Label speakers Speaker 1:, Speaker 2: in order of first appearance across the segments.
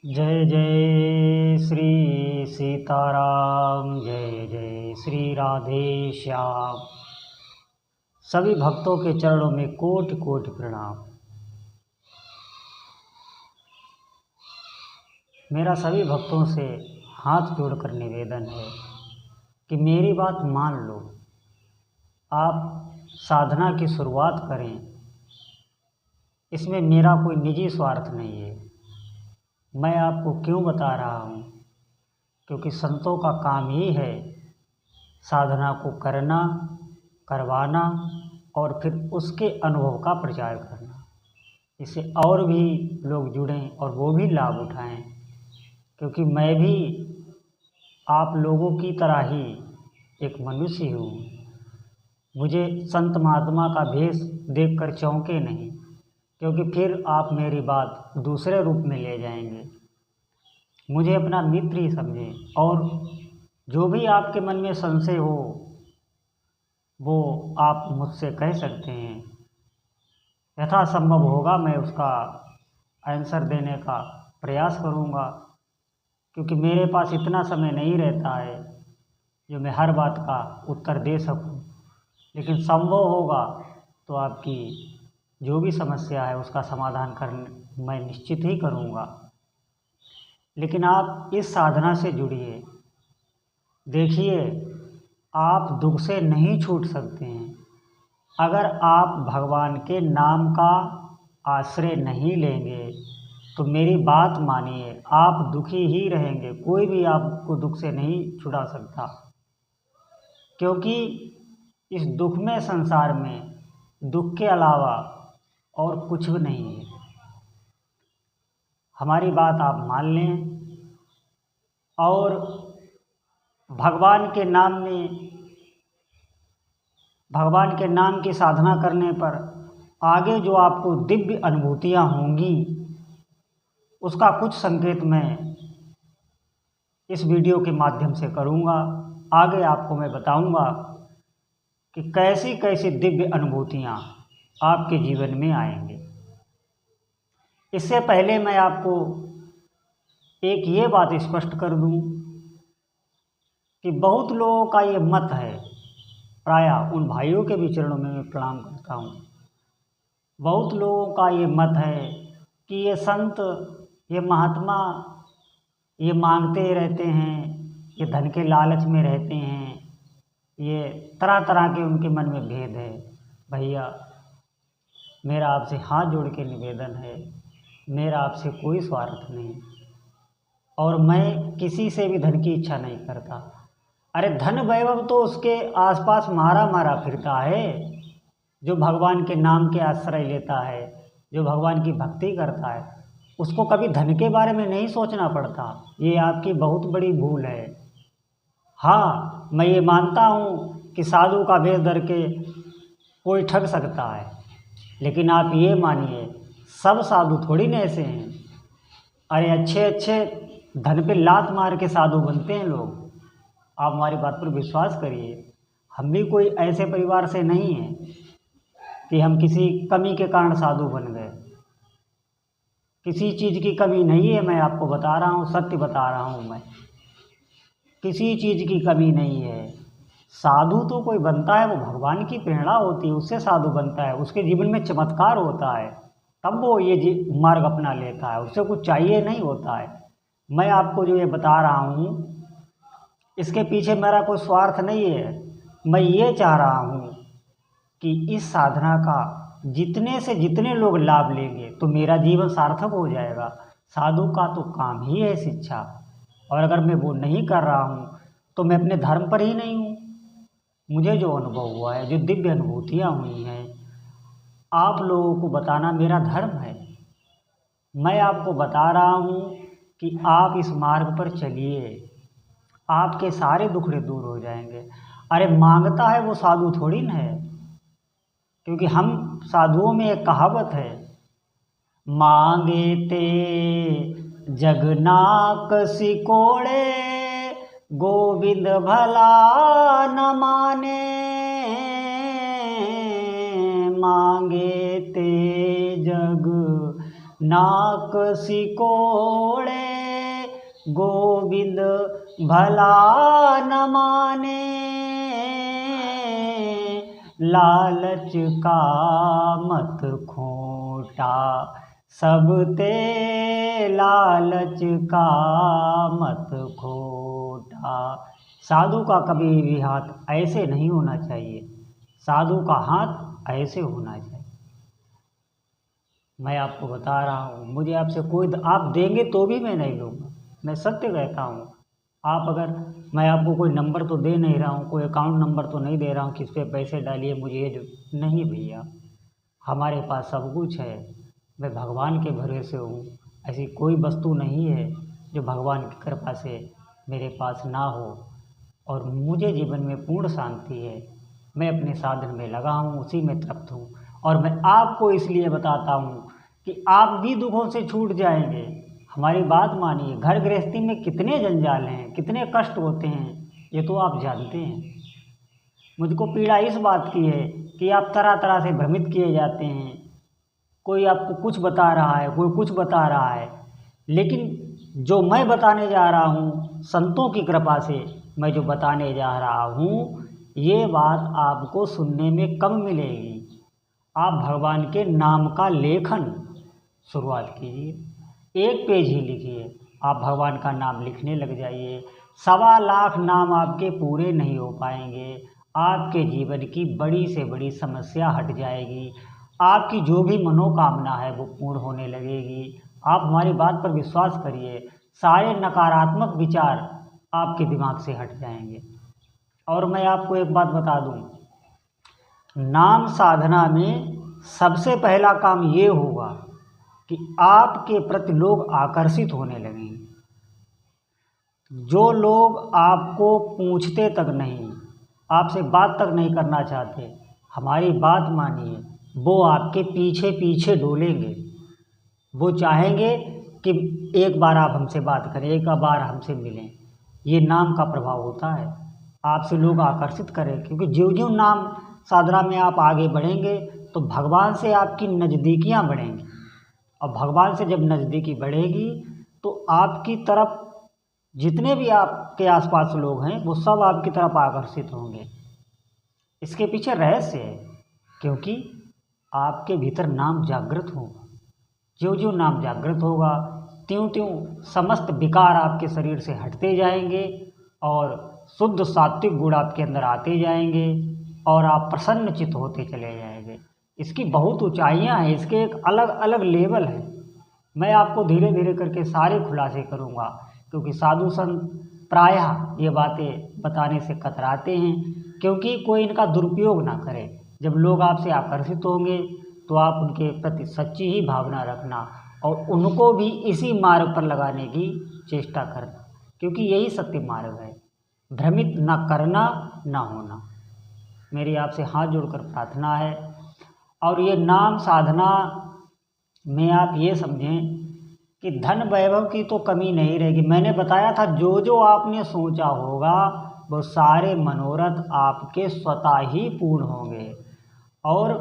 Speaker 1: जय जय श्री सीताराम, जय जय श्री राधे श्याम। सभी भक्तों के चरणों में कोटि कोटि प्रणाम। मेरा सभी भक्तों से हाथ जोड़कर निवेदन है कि मेरी बात मान लो। आप साधना की शुरुआत करें। इसमें मेरा कोई निजी स्वार्थ नहीं है। मैं आपको क्यों बता रहा हूँ? क्योंकि संतों का काम ही है साधना को करना, करवाना और फिर उसके अनुभव का प्रचार करना, इससे और भी लोग जुड़ें और वो भी लाभ उठाएं। क्योंकि मैं भी आप लोगों की तरह ही एक मनुष्य हूँ। मुझे संत महात्मा का भेष देखकर चौंके नहीं, क्योंकि फिर आप मेरी बात दूसरे रूप में ले जाएंगे। मुझे अपना मित्र ही समझें और जो भी आपके मन में संशय हो वो आप मुझसे कह सकते हैं। यथासंभव होगा मैं उसका आंसर देने का प्रयास करूँगा, क्योंकि मेरे पास इतना समय नहीं रहता है जो मैं हर बात का उत्तर दे सकूं। लेकिन संभव होगा तो आपकी जो भी समस्या है उसका समाधान करने मैं निश्चित ही करूँगा। लेकिन आप इस साधना से जुड़िए। देखिए, आप दुख से नहीं छूट सकते हैं अगर आप भगवान के नाम का आश्रय नहीं लेंगे। तो मेरी बात मानिए, आप दुखी ही रहेंगे। कोई भी आपको दुख से नहीं छुड़ा सकता, क्योंकि इस दुखमय संसार में दुख के अलावा और कुछ भी नहीं है। हमारी बात आप मान लें और भगवान के नाम की साधना करने पर आगे जो आपको दिव्य अनुभूतियाँ होंगी उसका कुछ संकेत मैं इस वीडियो के माध्यम से करूँगा। आगे आपको मैं बताऊँगा कि कैसी कैसी दिव्य अनुभूतियाँ आपके जीवन में आएंगे। इससे पहले मैं आपको एक ये बात स्पष्ट कर दूं कि बहुत लोगों का ये मत है, प्रायः उन भाइयों के भी चरणों में मैं प्रणाम करता हूँ। बहुत लोगों का ये मत है कि ये संत, ये महात्मा ये मांगते रहते हैं, ये धन के लालच में रहते हैं, ये तरह तरह के उनके मन में भेद है। भैया, मेरा आपसे हाथ जोड़ के निवेदन है, मेरा आपसे कोई स्वार्थ नहीं और मैं किसी से भी धन की इच्छा नहीं करता। अरे धन वैभव तो उसके आसपास मारा मारा फिरता है जो भगवान के नाम के आश्रय लेता है, जो भगवान की भक्ति करता है। उसको कभी धन के बारे में नहीं सोचना पड़ता। ये आपकी बहुत बड़ी भूल है। हाँ, मैं ये मानता हूँ कि साधु का वेश धर के कोई ठग सकता है, लेकिन आप ये मानिए सब साधु थोड़ी न ऐसे हैं। अरे अच्छे अच्छे धन पे लात मार के साधु बनते हैं लोग। आप हमारी बात पर विश्वास करिए। हम भी कोई ऐसे परिवार से नहीं हैं कि हम किसी कमी के कारण साधु बन गए। किसी चीज़ की कमी नहीं है, मैं आपको बता रहा हूँ, सत्य बता रहा हूँ। मैं किसी चीज़ की कमी नहीं है। साधु तो कोई बनता है वो भगवान की प्रेरणा होती है, उससे साधु बनता है, उसके जीवन में चमत्कार होता है, तब वो ये मार्ग अपना लेता है। उससे कुछ चाहिए नहीं होता है। मैं आपको जो ये बता रहा हूँ इसके पीछे मेरा कोई स्वार्थ नहीं है। मैं ये चाह रहा हूँ कि इस साधना का जितने से जितने लोग लाभ लेंगे तो मेरा जीवन सार्थक हो जाएगा। साधु का तो काम ही है शिक्षा, और अगर मैं वो नहीं कर रहा हूँ तो मैं अपने धर्म पर ही नहीं हूँ। मुझे जो अनुभव हुआ है, जो दिव्य अनुभूतियाँ हुई हैं, आप लोगों को बताना मेरा धर्म है। मैं आपको बता रहा हूँ कि आप इस मार्ग पर चलिए, आपके सारे दुखड़े दूर हो जाएंगे। अरे मांगता है वो साधु थोड़ी न है, क्योंकि हम साधुओं में एक कहावत है, मांगे ते जगनाक सिकोड़े, गोविंद भला न माने। मांगे ते जग नाक सिकोड़े गोविंद भला न माने, लालच का मत खोटा सब ते, लालच का मत खोटा। साधु का कभी भी हाथ ऐसे नहीं होना चाहिए, साधु का हाथ ऐसे होना चाहिए। मैं आपको बता रहा हूँ, मुझे आपसे कोई आप देंगे तो भी मैं नहीं लूँगा, मैं सत्य कहता हूँ। आप अगर, मैं आपको कोई नंबर तो दे नहीं रहा हूँ, कोई अकाउंट नंबर तो नहीं दे रहा हूँ कि इस पर पैसे डालिए मुझे ये जो, नहीं भैया, हमारे पास सब कुछ है। मैं भगवान के भरोसे हूँ, ऐसी कोई वस्तु नहीं है जो भगवान की कृपा से मेरे पास ना हो। और मुझे जीवन में पूर्ण शांति है, मैं अपने साधन में लगा हूँ, उसी में तृप्त हूँ। और मैं आपको इसलिए बताता हूँ कि आप भी दुखों से छूट जाएंगे। हमारी बात मानिए, घर गृहस्थी में कितने जंजाल हैं, कितने कष्ट होते हैं, ये तो आप जानते हैं। मुझको पीड़ा इस बात की है कि आप तरह तरह से भ्रमित किए जाते हैं, कोई आपको कुछ बता रहा है, कोई कुछ बता रहा है, लेकिन जो मैं बताने जा रहा हूँ संतों की कृपा से, मैं जो बताने जा रहा हूँ ये बात आपको सुनने में कम मिलेगी। आप भगवान के नाम का लेखन शुरुआत कीजिए, एक पेज ही लिखिए, आप भगवान का नाम लिखने लग जाइए। 1.25 लाख नाम आपके पूरे नहीं हो पाएंगे, आपके जीवन की बड़ी से बड़ी समस्या हट जाएगी, आपकी जो भी मनोकामना है वो पूर्ण होने लगेगी। आप हमारी बात पर विश्वास करिए, सारे नकारात्मक विचार आपके दिमाग से हट जाएंगे। और मैं आपको एक बात बता दूं, नाम साधना में सबसे पहला काम ये होगा कि आपके प्रति लोग आकर्षित होने लगेंगे। जो लोग आपको पूछते तक नहीं, आपसे बात तक नहीं करना चाहते, हमारी बात मानिए, वो आपके पीछे पीछे डोलेंगे। वो चाहेंगे कि एक बार आप हमसे बात करें, एक बार हमसे मिलें। ये नाम का प्रभाव होता है, आपसे लोग आकर्षित करें, क्योंकि ज्यों ज्यों नाम साधना में आप आगे बढ़ेंगे तो भगवान से आपकी नज़दीकियाँ बढ़ेंगी। और भगवान से जब नज़दीकी बढ़ेगी तो आपकी तरफ जितने भी आपके आसपास लोग हैं वो सब आपकी तरफ आकर्षित होंगे। इसके पीछे रहस्य है, क्योंकि आपके भीतर नाम जागृत होगा। ज्यों ज्यों नाम जागृत होगा त्यों त्यों समस्त विकार आपके शरीर से हटते जाएंगे और शुद्ध सात्विक गुण आपके अंदर आते जाएंगे और आप प्रसन्नचित्त होते चले जाएंगे। इसकी बहुत ऊंचाइयां हैं, इसके एक अलग अलग लेवल है। मैं आपको धीरे धीरे करके सारे खुलासे करूंगा, क्योंकि साधु संत प्रायः ये बातें बताने से कतराते हैं, क्योंकि कोई इनका दुरुपयोग ना करे। जब लोग आपसे आकर्षित होंगे तो आप उनके प्रति सच्ची ही भावना रखना और उनको भी इसी मार्ग पर लगाने की चेष्टा करना, क्योंकि यही सत्य मार्ग है। भ्रमित न करना, न होना, मेरी आपसे हाथ जोड़कर प्रार्थना है। और ये नाम साधना में आप ये समझें कि धन वैभव की तो कमी नहीं रहेगी। मैंने बताया था जो जो आपने सोचा होगा वो सारे मनोरथ आपके स्वतः ही पूर्ण होंगे और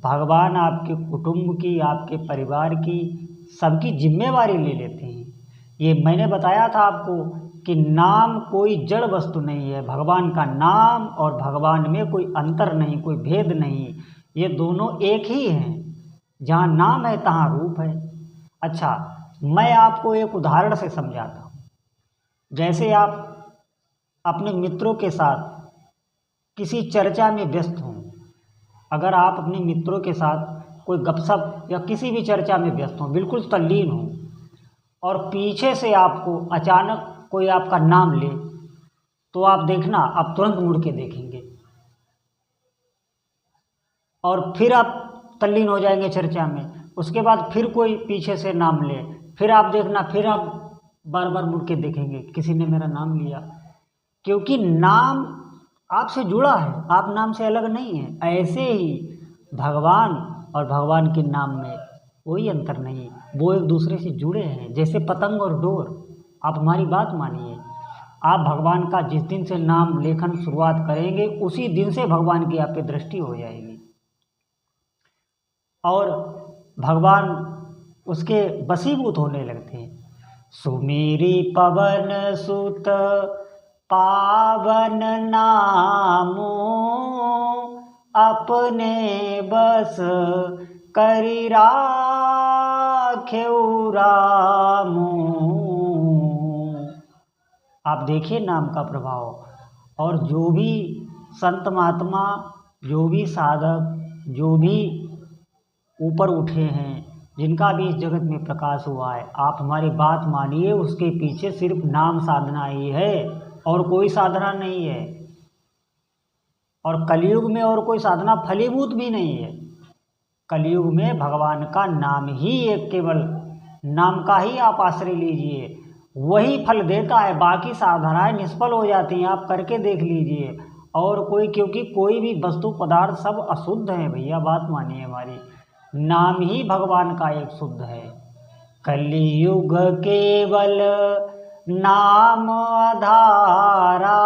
Speaker 1: भगवान आपके कुटुंब की, आपके परिवार की, सबकी जिम्मेवारी ले लेते हैं। ये मैंने बताया था आपको कि नाम कोई जड़ वस्तु नहीं है। भगवान का नाम और भगवान में कोई अंतर नहीं, कोई भेद नहीं, ये दोनों एक ही हैं। जहाँ नाम है तहाँ रूप है। अच्छा, मैं आपको एक उदाहरण से समझाता हूँ। जैसे आप अपने मित्रों के साथ किसी चर्चा में व्यस्त हों, अगर आप अपने मित्रों के साथ कोई गपशप या किसी भी चर्चा में व्यस्त हों, बिल्कुल तल्लीन हों, और पीछे से आपको अचानक कोई आपका नाम ले, तो आप देखना, आप तुरंत मुड़ के देखेंगे और फिर आप तल्लीन हो जाएंगे चर्चा में। उसके बाद फिर कोई पीछे से नाम ले, फिर आप देखना, फिर आप बार बार मुड़ के देखेंगे किसी ने मेरा नाम लिया, क्योंकि नाम आपसे जुड़ा है, आप नाम से अलग नहीं हैं। ऐसे ही भगवान और भगवान के नाम में कोई अंतर नहीं, वो एक दूसरे से जुड़े हैं, जैसे पतंग और डोर। आप हमारी बात मानिए, आप भगवान का जिस दिन से नाम लेखन शुरुआत करेंगे उसी दिन से भगवान की आप पे दृष्टि हो जाएगी। और भगवान उसके वशीभूत होने लगते हैं। सुमेरी पवन सुत पावन नामो, अपने बस करि राख्यऊ रामो। आप देखिए नाम का प्रभाव। और जो भी संत महात्मा, जो भी साधक, जो भी ऊपर उठे हैं, जिनका भी इस जगत में प्रकाश हुआ है, आप हमारी बात मानिए, उसके पीछे सिर्फ नाम साधना ही है और कोई साधना नहीं है। और कलयुग में और कोई साधना फलीभूत भी नहीं है। कलयुग में भगवान का नाम ही एक, केवल नाम का ही आप आश्रय लीजिए, वही फल देता है। बाकी साधनाएं निष्फल हो जाती हैं, आप करके देख लीजिए। और कोई, क्योंकि कोई भी वस्तु पदार्थ सब अशुद्ध है भैया, बात मानिए हमारी। नाम ही भगवान का एक शुद्ध है। कलियुग केवल नाम आधारा,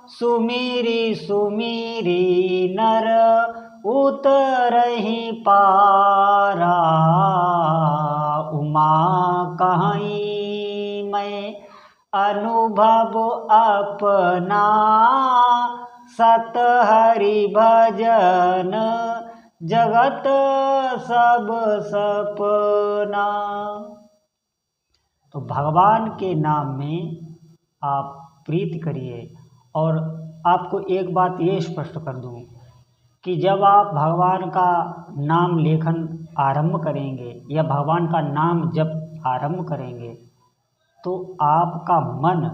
Speaker 1: सुमिरी सुमिरी नर उतरहि पारा। उमा कहीं मैं अनुभव अपना, सत हरि भजन जगत सब सपना। तो भगवान के नाम में आप प्रीति करिए। और आपको एक बात ये स्पष्ट कर दूं कि जब आप भगवान का नाम लेखन आरंभ करेंगे या भगवान का नाम जब आरंभ करेंगे, तो आपका मन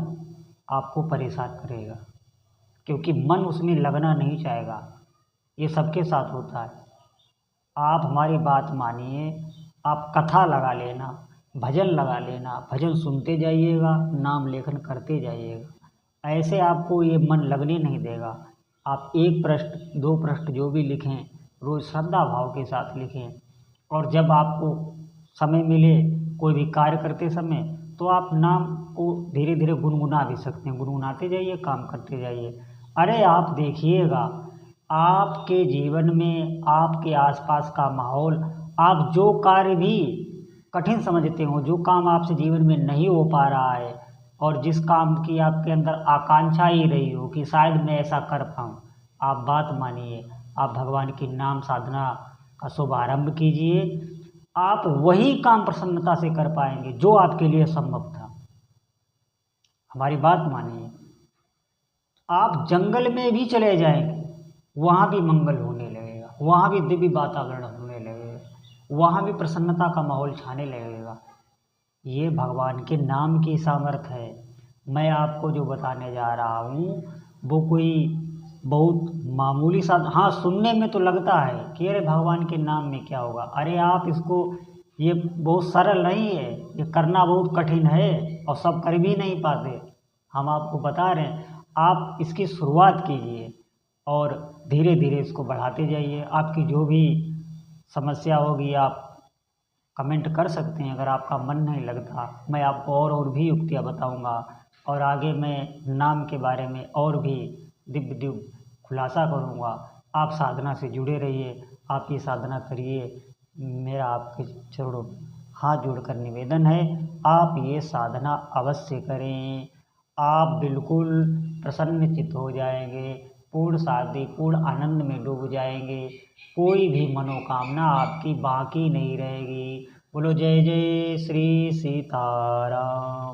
Speaker 1: आपको परेशान करेगा, क्योंकि मन उसमें लगना नहीं चाहेगा। ये सबके साथ होता है। आप हमारी बात मानिए, आप कथा लगा लेना, भजन लगा लेना, भजन सुनते जाइएगा, नाम लेखन करते जाइएगा। ऐसे आपको ये मन लगने नहीं देगा। आप 1 पृष्ठ 2 पृष्ठ जो भी लिखें, रोज़ श्रद्धा भाव के साथ लिखें। और जब आपको समय मिले कोई भी कार्य करते समय, तो आप नाम को धीरे धीरे गुनगुना भी सकते हैं। गुनगुनाते जाइए, काम करते जाइए। अरे आप देखिएगा, आपके जीवन में, आपके आसपास का माहौल, आप जो कार्य भी कठिन समझते हो, जो काम आपसे जीवन में नहीं हो पा रहा है, और जिस काम की आपके अंदर आकांक्षा ही रही हो कि शायद मैं ऐसा कर पाऊँ, आप बात मानिए, आप भगवान की नाम साधना का शुभारंभ कीजिए। आप वही काम प्रसन्नता से कर पाएंगे जो आपके लिए संभव था। हमारी बात मानिए, आप जंगल में भी चले जाएंगे, वहाँ भी मंगल होने लगेगा, वहाँ भी दिव्य वातावरण होने लगेगा, वहाँ भी प्रसन्नता का माहौल छाने लगेगा। ये भगवान के नाम की सामर्थ्य है। मैं आपको जो बताने जा रहा हूँ वो कोई बहुत मामूली सा, हाँ सुनने में तो लगता है कि अरे भगवान के नाम में क्या होगा। अरे आप इसको, ये बहुत सरल नहीं है, ये करना बहुत कठिन है और सब कर भी नहीं पाते। हम आपको बता रहे हैं, आप इसकी शुरुआत कीजिए और धीरे धीरे इसको बढ़ाते जाइए। आपकी जो भी समस्या होगी आप कमेंट कर सकते हैं। अगर आपका मन नहीं लगता, मैं आपको और भी युक्तियाँ बताऊंगा, और आगे मैं नाम के बारे में और भी दिव्य खुलासा करूंगा। आप साधना से जुड़े रहिए, आप ये साधना करिए। मेरा आपके चरणों हाथ जोड़कर निवेदन है, आप ये साधना अवश्य करें। आप बिल्कुल प्रसन्नचित्त हो जाएंगे, पूर्ण शांति, पूर्ण आनंद में डूब जाएंगे। कोई भी मनोकामना आपकी बाकी नहीं रहेगी। बोलो जय जय श्री सीताराम।